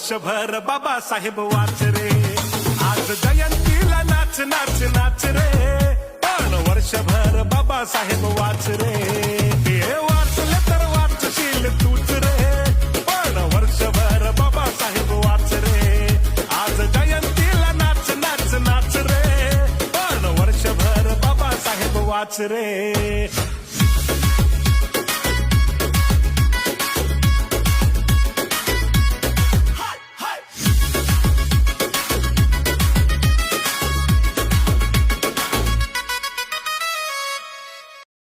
वर्षभर बाबासाहेब वाच रे. आज जयंतीला नाच नाच नाच रे, पण वर्षभर बाबासाहेब वाच रे. हे वाचले तर वाचशील तूच रे, पण वर्षभर बाबासाहेब वाच रे. आज जयंतीला नाच नाच नाच रे, पण वर्षभर बाबासाहेब वाच रे.